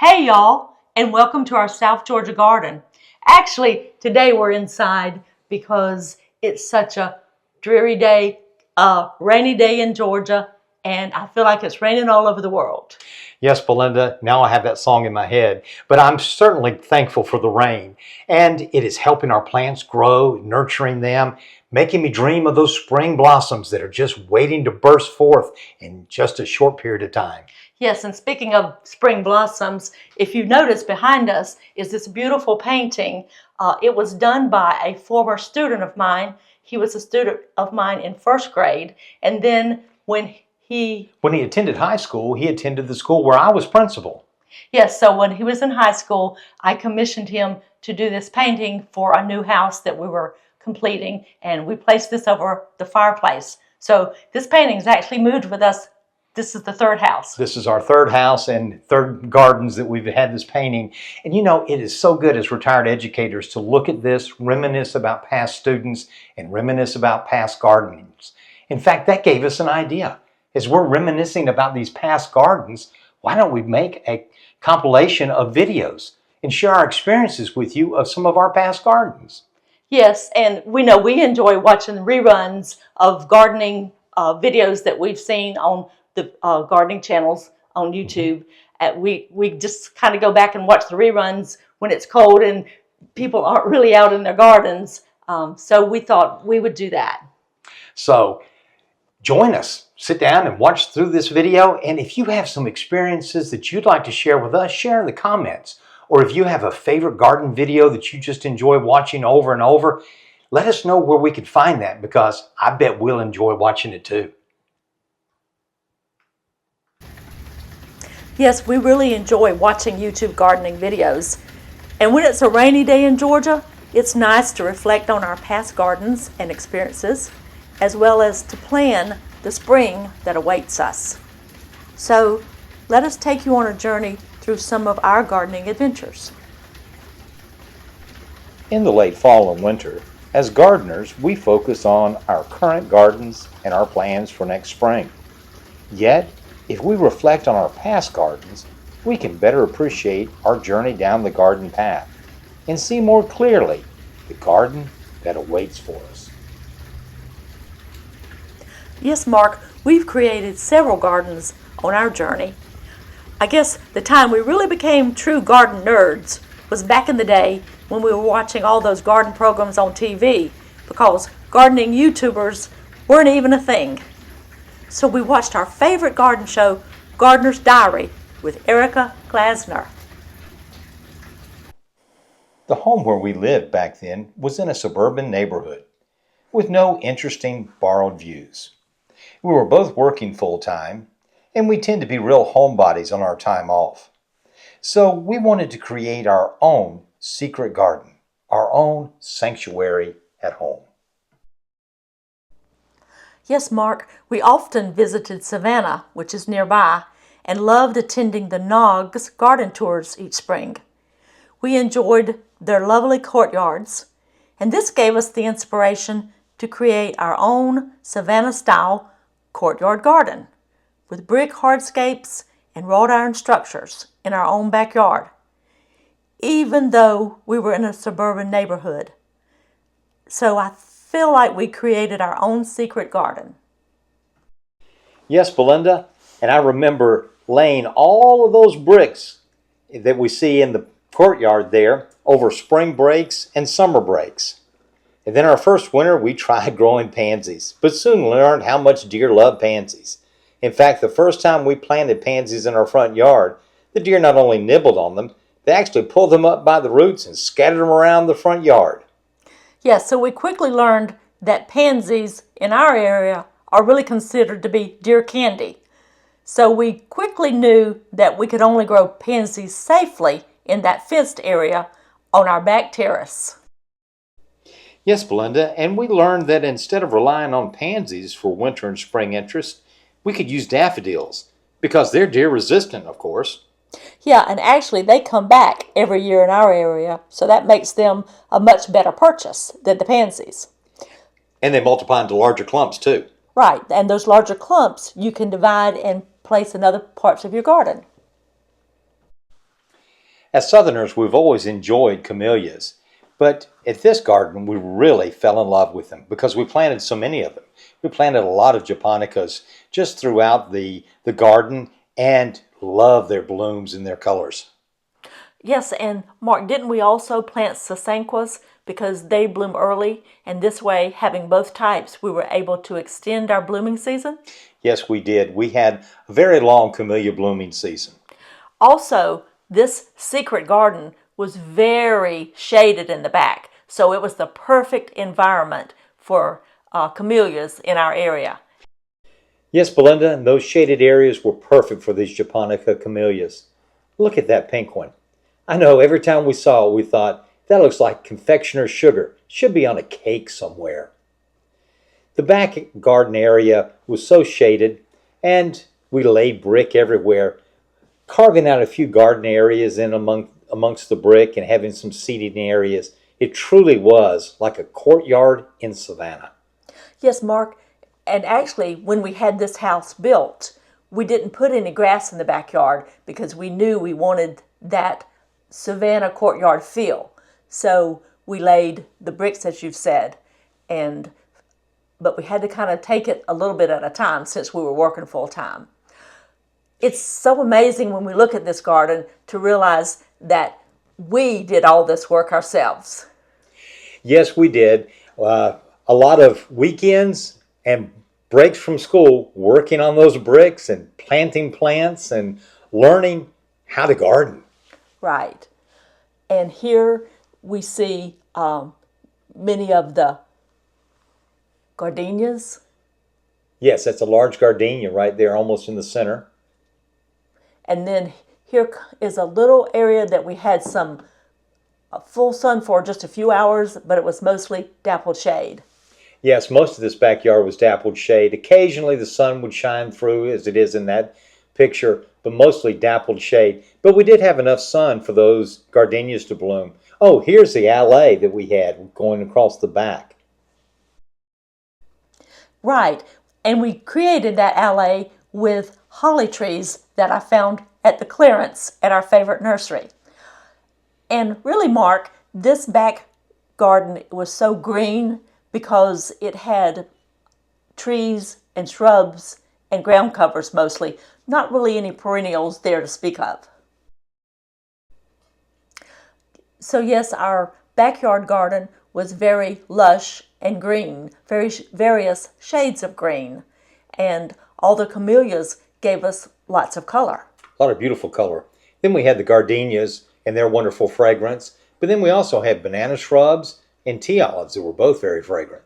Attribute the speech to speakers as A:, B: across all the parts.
A: Hey y'all, and welcome to our South Georgia garden. Actually, today we're inside because it's such a dreary day, rainy day in Georgia, and I feel like it's raining all over the world.
B: Yes, Belinda, now I have that song in my head, but I'm certainly thankful for the rain. And it is helping our plants grow, nurturing them, making me dream of those spring blossoms that are just waiting to burst forth in just a short period of time.
A: Yes, and speaking of spring blossoms, if you notice behind us is this beautiful painting. It was done by a former student of mine. He was a student of mine in first grade, and then when he
B: attended high school, he attended the school where I was principal.
A: Yes, so when he was in high school, I commissioned him to do this painting for a new house that we were completing, and we placed this over the fireplace. So this painting has actually moved with us. This is the third house.
B: This is our third house and third gardens that we've had this painting. And you know, it is so good as retired educators to look at this, reminisce about past students, and reminisce about past gardens. In fact, that gave us an idea. As we're reminiscing about these past gardens, why don't we make a compilation of videos and share our experiences with you of some of our past gardens?
A: Yes, and we know we enjoy watching reruns of gardening videos that we've seen on the gardening channels on YouTube. We just kind of go back and watch the reruns when it's cold and people aren't really out in their gardens. So we thought we would do that.
B: So join us. Sit down and watch through this video. And if you have some experiences that you'd like to share with us, share in the comments. Or if you have a favorite garden video that you just enjoy watching over and over, let us know where we can find that, because I bet we'll enjoy watching it too.
A: Yes, we really enjoy watching YouTube gardening videos. And when it's a rainy day in Georgia, it's nice to reflect on our past gardens and experiences, as well as to plan the spring that awaits us. So let us take you on a journey through some of our gardening adventures.
C: In the late fall and winter, as gardeners, we focus on our current gardens and our plans for next spring. Yet, if we reflect on our past gardens, we can better appreciate our journey down the garden path and see more clearly the garden that awaits for us.
A: Yes, Mark, we've created several gardens on our journey. I guess the time we really became true garden nerds was back in the day when we were watching all those garden programs on TV, because gardening YouTubers weren't even a thing. So we watched our favorite garden show, Gardener's Diary, with Erica Glasner.
C: The home where we lived back then was in a suburban neighborhood with no interesting borrowed views. We were both working full-time, and we tend to be real homebodies on our time off. So we wanted to create our own secret garden, our own sanctuary at home.
A: Yes, Mark, we often visited Savannah, which is nearby, and loved attending the Nog's garden tours each spring. We enjoyed their lovely courtyards, and this gave us the inspiration to create our own Savannah-style courtyard garden with brick hardscapes and wrought iron structures in our own backyard, even though we were in a suburban neighborhood. So I feel like we created our own secret garden.
B: Yes, Belinda, and I remember laying all of those bricks that we see in the courtyard there over spring breaks and summer breaks. And then our first winter, we tried growing pansies, but soon learned how much deer love pansies. In fact, the first time we planted pansies in our front yard, the deer not only nibbled on them, they actually pulled them up by the roots and scattered them around the front yard.
A: Yes, so we quickly learned that pansies in our area are really considered to be deer candy. So we quickly knew that we could only grow pansies safely in that fenced area on our back terrace.
B: Yes, Belinda, and we learned that instead of relying on pansies for winter and spring interest, we could use daffodils, because they're deer resistant, of course.
A: Yeah, and actually they come back every year in our area, so that makes them a much better purchase than the pansies.
B: And they multiply into larger clumps too.
A: Right, and those larger clumps you can divide and place in other parts of your garden.
B: As Southerners, we've always enjoyed camellias, but at this garden, we really fell in love with them because we planted so many of them. We planted a lot of japonicas just throughout the garden and love their blooms and their colors.
A: Yes, and Mark, didn't we also plant sasanquas because they bloom early, and this way, having both types, we were able to extend our blooming season?
B: Yes, we did. We had a very long camellia blooming season.
A: Also, this secret garden was very shaded in the back, so it was the perfect environment for camellias in our area.
B: Yes, Belinda, and those shaded areas were perfect for these japonica camellias. Look at that pink one. I know every time we saw it, we thought, that looks like confectioner's sugar. Should be on a cake somewhere. The back garden area was so shaded, and we laid brick everywhere, carving out a few garden areas in amongst the brick and having some seating areas. It truly was like a courtyard in Savannah.
A: Yes, Mark, and actually, when we had this house built, we didn't put any grass in the backyard because we knew we wanted that Savannah courtyard feel. So we laid the bricks, as you've said, but we had to kind of take it a little bit at a time since we were working full time. It's so amazing when we look at this garden to realize that we did all this work ourselves.
B: Yes, we did. A lot of weekends and breaks from school working on those bricks and planting plants and learning how to garden.
A: Right. And here we see many of the gardenias.
B: Yes, that's a large gardenia right there almost in the center.
A: And then here is a little area that we had some full sun for just a few hours, but it was mostly dappled shade.
B: Yes, most of this backyard was dappled shade. Occasionally the sun would shine through, as it is in that picture, but mostly dappled shade. But we did have enough sun for those gardenias to bloom. Oh, here's the alley that we had going across the back.
A: Right, and we created that alley with holly trees that I found at the clearance at our favorite nursery. And really, Mark, this back garden was so green because it had trees and shrubs and ground covers mostly, not really any perennials there to speak of. So yes, our backyard garden was very lush and green, various shades of green, and all the camellias gave us lots of color.
B: A lot of beautiful color. Then we had the gardenias and their wonderful fragrance, but then we also had banana shrubs and tea olives that were both very fragrant.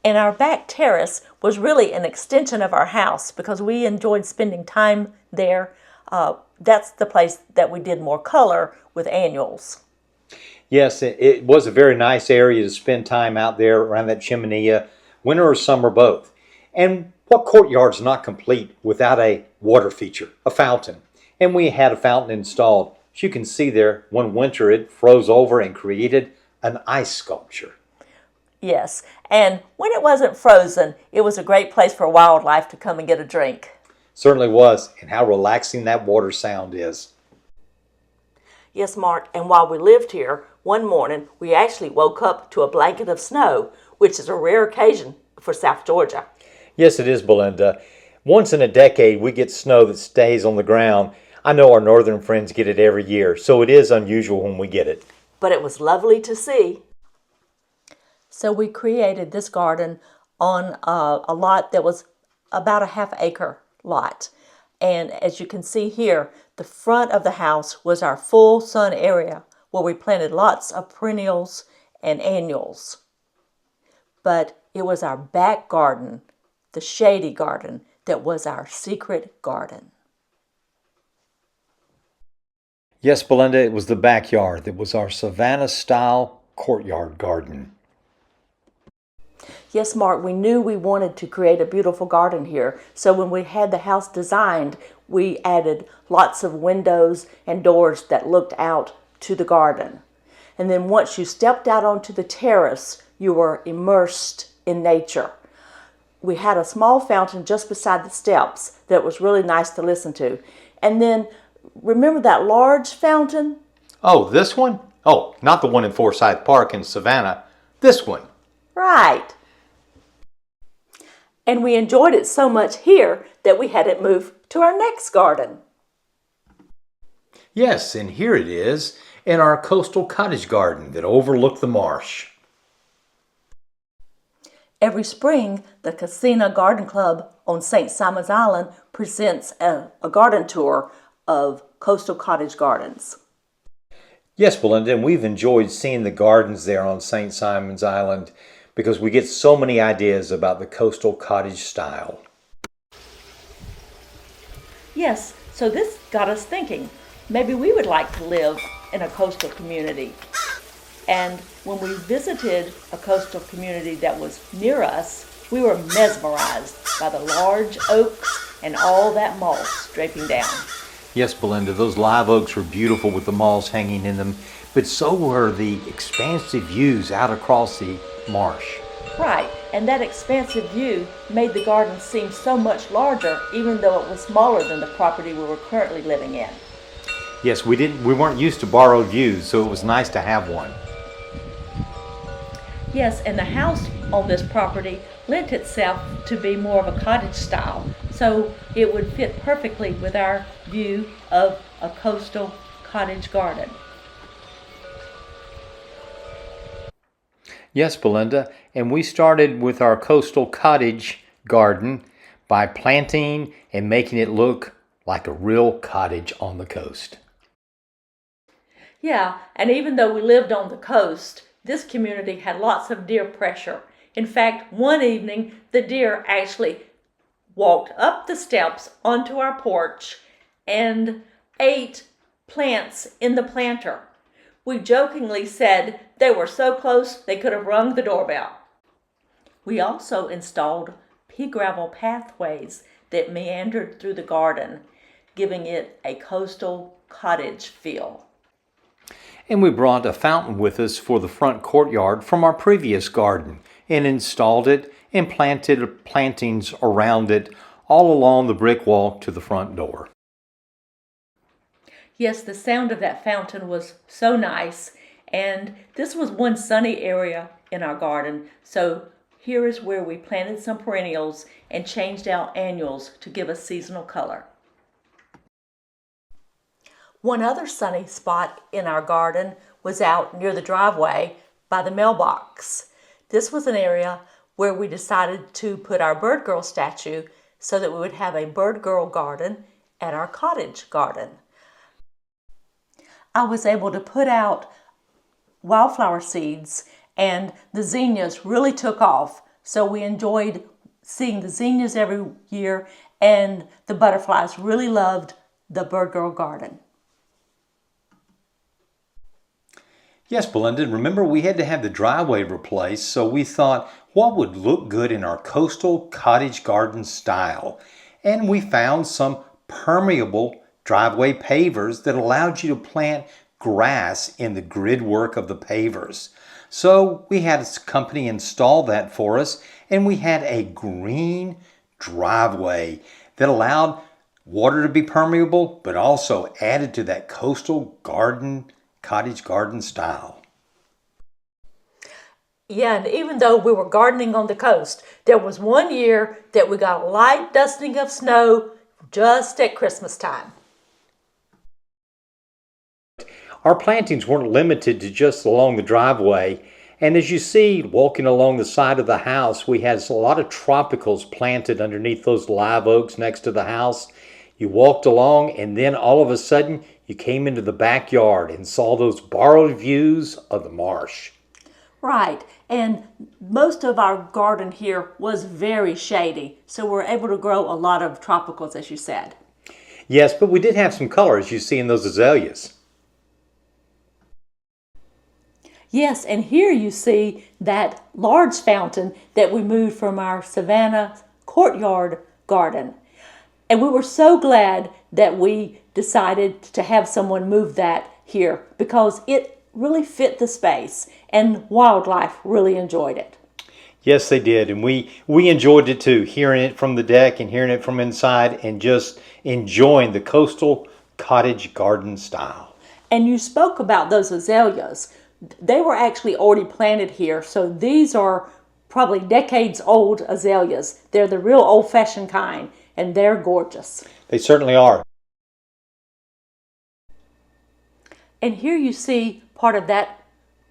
A: And our back terrace was really an extension of our house because we enjoyed spending time there. That's the place that we did more color with annuals.
B: Yes, it was a very nice area to spend time out there around that chiminea, winter or summer both. And what courtyard's not complete without a water feature, a fountain? And we had a fountain installed. As you can see there, one winter it froze over and created an ice sculpture.
A: Yes, and when it wasn't frozen, it was a great place for wildlife to come and get a drink.
B: Certainly was, and how relaxing that water sound is.
A: Yes, Mark, and while we lived here, one morning we actually woke up to a blanket of snow, which is a rare occasion for South Georgia.
B: Yes, it is, Belinda. Once in a decade, we get snow that stays on the ground. I know our northern friends get it every year, so it is unusual when we get it.
A: But it was lovely to see. So we created this garden on a lot that was about a half-acre lot. And as you can see here, the front of the house was our full sun area where we planted lots of perennials and annuals. But it was our back garden, the shady garden, that was our secret garden.
B: Yes, Belinda, it was the backyard that was our Savannah-style courtyard garden.
A: Yes, Mark, we knew we wanted to create a beautiful garden here. So when we had the house designed, we added lots of windows and doors that looked out to the garden. And then once you stepped out onto the terrace, you were immersed in nature. we had a small fountain just beside the steps that was really nice to listen to. And then, remember that large fountain?
C: Oh, this one? Oh, not the one in Forsyth Park in Savannah. This one.
A: Right. And we enjoyed it so much here that we had it moved to our next garden.
C: Yes, and here it is in our coastal cottage garden that overlooked the marsh.
A: Every spring, the Casina Garden Club on St. Simon's Island presents a garden tour of coastal cottage gardens.
C: Yes, Belinda, and we've enjoyed seeing the gardens there on St. Simon's Island because we get so many ideas about the coastal cottage style.
A: Yes, so this got us thinking. Maybe we would like to live in a coastal community. And when we visited a coastal community that was near us, we were mesmerized by the large oaks and all that moss draping down.
C: Yes, Belinda, those live oaks were beautiful with the moss hanging in them, but so were the expansive views out across the marsh.
A: Right, and that expansive view made the garden seem so much larger, even though it was smaller than the property we were currently living in.
C: Yes, we weren't used to borrowed views, so it was nice to have one.
A: Yes, and the house on this property lent itself to be more of a cottage style, so it would fit perfectly with our view of a coastal cottage garden.
C: Yes, Belinda, and we started with our coastal cottage garden by planting and making it look like a real cottage on the coast.
A: Yeah, and even though we lived on the coast, this community had lots of deer pressure. In fact, one evening, the deer actually walked up the steps onto our porch and ate plants in the planter. We jokingly said they were so close they could have rung the doorbell. We also installed pea gravel pathways that meandered through the garden, giving it a coastal cottage feel.
C: And we brought a fountain with us for the front courtyard from our previous garden and installed it and planted plantings around it all along the brick walk to the front door.
A: Yes, the sound of that fountain was so nice, and this was one sunny area in our garden, so here is where we planted some perennials and changed out annuals to give a seasonal color. One other sunny spot in our garden was out near the driveway by the mailbox. This was an area where we decided to put our bird girl statue so that we would have a bird girl garden at our cottage garden. I was able to put out wildflower seeds, and the zinnias really took off. So we enjoyed seeing the zinnias every year, and the butterflies really loved the bird girl garden.
C: Yes, Belinda, remember we had to have the driveway replaced, so we thought what would look good in our coastal cottage garden style. And we found some permeable driveway pavers that allowed you to plant grass in the grid work of the pavers. So we had a company install that for us, and we had a green driveway that allowed water to be permeable, but also added to that coastal garden cottage garden style.
A: Yeah, and even though we were gardening on the coast, there was one year that we got a light dusting of snow just at Christmas time.
C: Our plantings weren't limited to just along the driveway, and as you see walking along the side of the house, we had a lot of tropicals planted underneath those live oaks next to the house. You walked along, and then all of a sudden you came into the backyard and saw those borrowed views of the marsh.
A: Right, and most of our garden here was very shady, so we're able to grow a lot of tropicals, as you said.
C: Yes, but we did have some color, as you see in those azaleas.
A: Yes, and here you see that large fountain that we moved from our Savannah Courtyard garden. And we were so glad that we decided to have someone move that here because it really fit the space and wildlife really enjoyed it.
B: Yes, they did, and we enjoyed it too, hearing it from the deck and hearing it from inside, and just enjoying the coastal cottage garden style.
A: And you spoke about those azaleas. They were actually already planted here, so these are probably decades old azaleas. They're the real old-fashioned kind, and they're gorgeous.
B: They certainly are.
A: And here you see part of that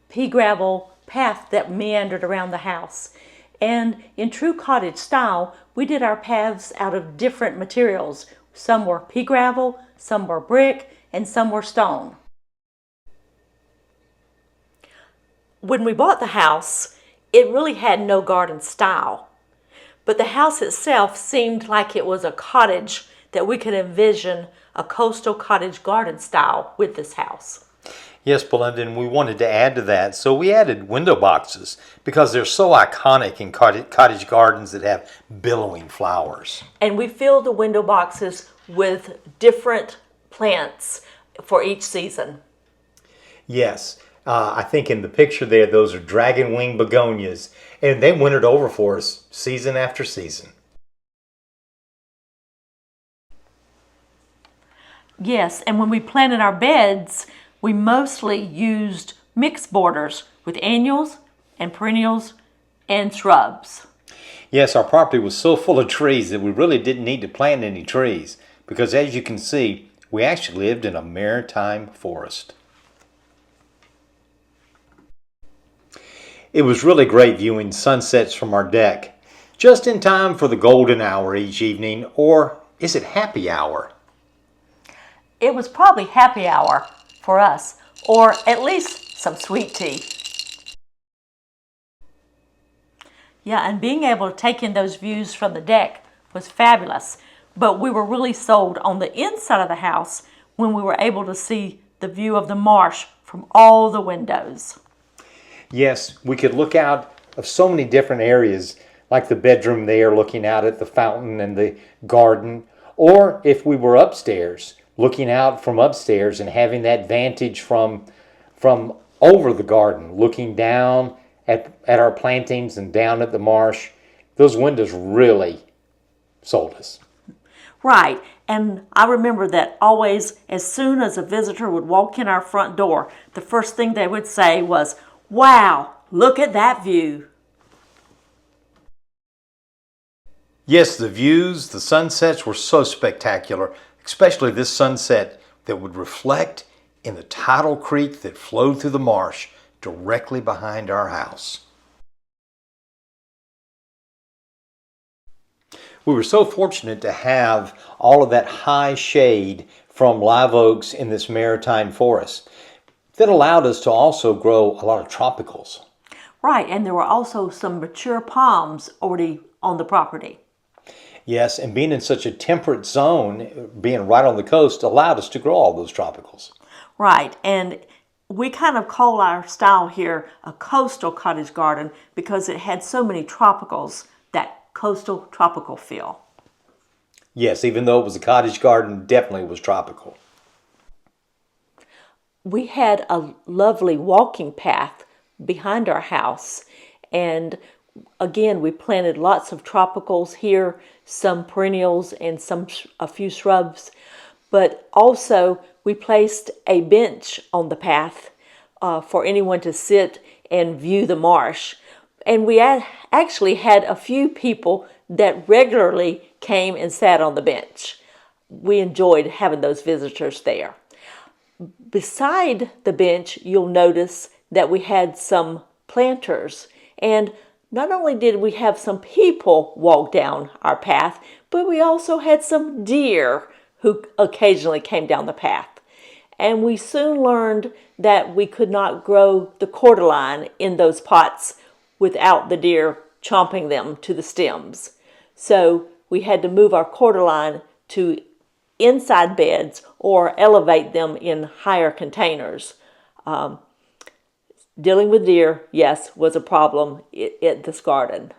A: pea gravel path that meandered around the house. And in true cottage style, we did our paths out of different materials. Some were pea gravel, some were brick, and some were stone. When we bought the house, it really had no garden style. But the house itself seemed like it was a cottage that we could envision a coastal cottage garden style with this house.
B: Yes, Belinda, and we wanted to add to that, so we added window boxes because they're so iconic in cottage gardens that have billowing flowers.
A: And we filled the window boxes with different plants for each season.
B: Yes, I think in the picture there, those are dragon wing begonias, and they wintered over for us season after season.
A: Yes, and when we planted our beds, we mostly used mixed borders with annuals and perennials and shrubs.
B: Yes, our property was so full of trees that we really didn't need to plant any trees because, as you can see, we actually lived in a maritime forest. It was really great viewing sunsets from our deck, just in time for the golden hour each evening, or is it happy hour?
A: It was probably happy hour for us, or at least some sweet tea. Yeah, and being able to take in those views from the deck was fabulous. But we were really sold on the inside of the house when we were able to see the view of the marsh from all the windows.
B: Yes, we could look out of so many different areas, like the bedroom there, looking out at the fountain and the garden, or if we were upstairs, looking out from upstairs and having that vantage from over the garden, looking down at our plantings and down at the marsh. Those windows really sold us.
A: Right, and I remember that always, as soon as a visitor would walk in our front door, the first thing they would say was, "Wow, look at that view."
B: Yes, the views, the sunsets were so spectacular, especially this sunset that would reflect in the tidal creek that flowed through the marsh directly behind our house. We were so fortunate to have all of that high shade from live oaks in this maritime forest that allowed us to also grow a lot of tropicals.
A: Right, and there were also some mature palms already on the property.
B: Yes, and being in such a temperate zone, being right on the coast, allowed us to grow all those tropicals.
A: Right, and we kind of call our style here a coastal cottage garden because it had so many tropicals, that coastal tropical feel.
B: Yes, even though it was a cottage garden, definitely was tropical.
A: We had a lovely walking path behind our house, and again, we planted lots of tropicals here, some perennials and a few shrubs, but also we placed a bench on the path for anyone to sit and view the marsh. And we actually had a few people that regularly came and sat on the bench. We enjoyed having those visitors there. Beside the bench, you'll notice that we had some planters, and not only did we have some people walk down our path, but we also had some deer who occasionally came down the path. And we soon learned that we could not grow the cordyline in those pots without the deer chomping them to the stems. So we had to move our cordyline to inside beds or elevate them in higher containers. Dealing with deer, yes, was a problem at this garden.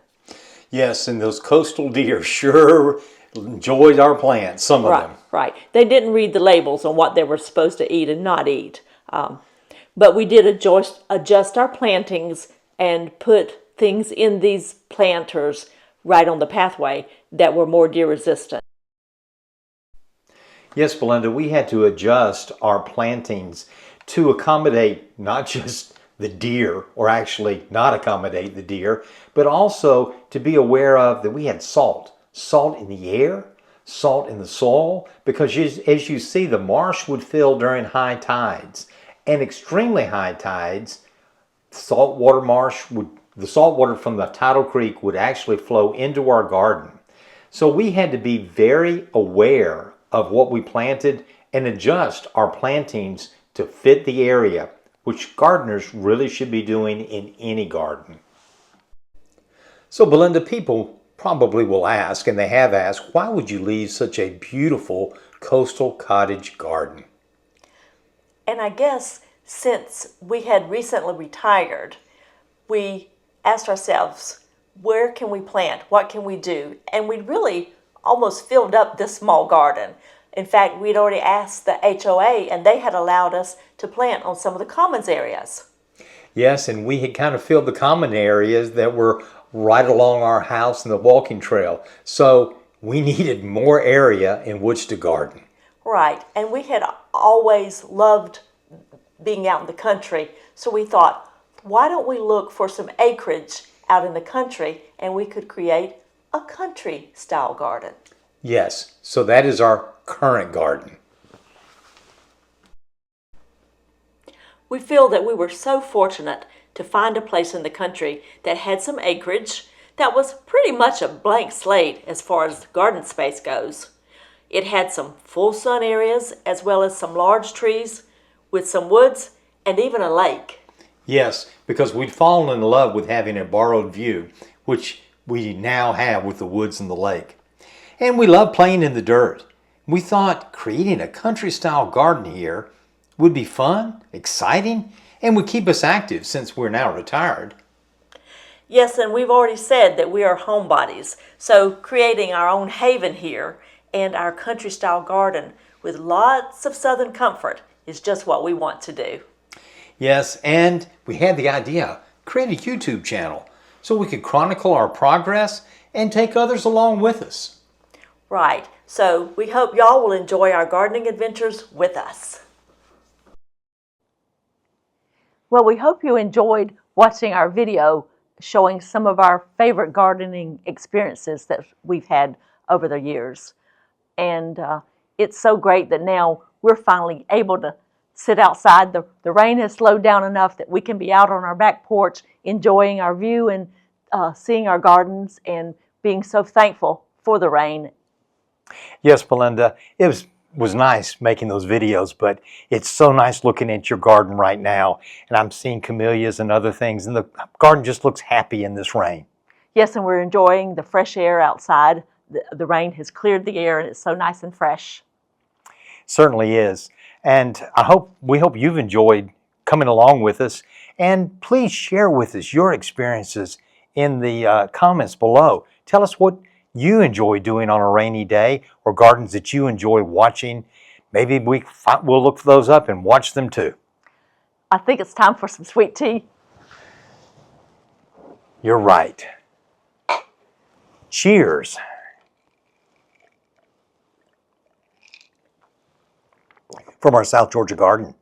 B: Yes, and those coastal deer sure enjoyed our plants, some of them.
A: Right. They didn't read the labels on what they were supposed to eat and not eat. But we did adjust our plantings and put things in these planters right on the pathway that were more deer resistant.
B: Yes, Belinda, we had to adjust our plantings to accommodate not just the deer, or actually not accommodate the deer, but also to be aware of that we had salt in the air, salt in the soil, because as you see, the marsh would fill during high tides, and extremely high tides, the salt water from the tidal creek would actually flow into our garden. So we had to be very aware of what we planted and adjust our plantings to fit the area, which gardeners really should be doing in any garden. So Belinda, people probably will ask, and they have asked, why would you leave such a beautiful coastal cottage garden?
A: And I guess since we had recently retired, we asked ourselves, where can we plant? What can we do? And we really almost filled up this small garden. In fact, we'd already asked the HOA, and they had allowed us to plant on some of the commons areas.
B: Yes, and we had kind of filled the common areas that were right along our house and the walking trail. So we needed more area in which to garden.
A: Right, and we had always loved being out in the country, so we thought, why don't we look for some acreage out in the country and we could create a country style garden.
B: Yes, so that is our current garden.
A: We feel that we were so fortunate to find a place in the country that had some acreage that was pretty much a blank slate as far as garden space goes. It had some full sun areas as well as some large trees with some woods and even a lake.
B: Yes, because we'd fallen in love with having a borrowed view, which we now have with the woods and the lake. And we love playing in the dirt. We thought creating a country-style garden here would be fun, exciting, and would keep us active since we're now retired.
A: Yes, and we've already said that we are homebodies, so creating our own haven here and our country-style garden with lots of southern comfort is just what we want to do.
B: Yes, and we had the idea, create a YouTube channel so we could chronicle our progress and take others along with us.
A: Right, so we hope y'all will enjoy our gardening adventures with us. Well, we hope you enjoyed watching our video showing some of our favorite gardening experiences that we've had over the years. And it's so great that now we're finally able to sit outside. The rain has slowed down enough that we can be out on our back porch enjoying our view and seeing our gardens and being so thankful for the rain.
B: Yes, Belinda, it was nice making those videos, but it's so nice looking at your garden right now, and I'm seeing camellias and other things, and the garden just looks happy in this rain.
A: Yes, and we're enjoying the fresh air outside. The rain has cleared the air, and it's so nice and fresh.
B: Certainly is, and we hope you've enjoyed coming along with us, and please share with us your experiences in the comments below. Tell us what you enjoy doing on a rainy day, or gardens that you enjoy watching. Maybe we'll look those up and watch them too.
A: I think it's time for some sweet tea.
B: You're right. Cheers. From our South Georgia garden.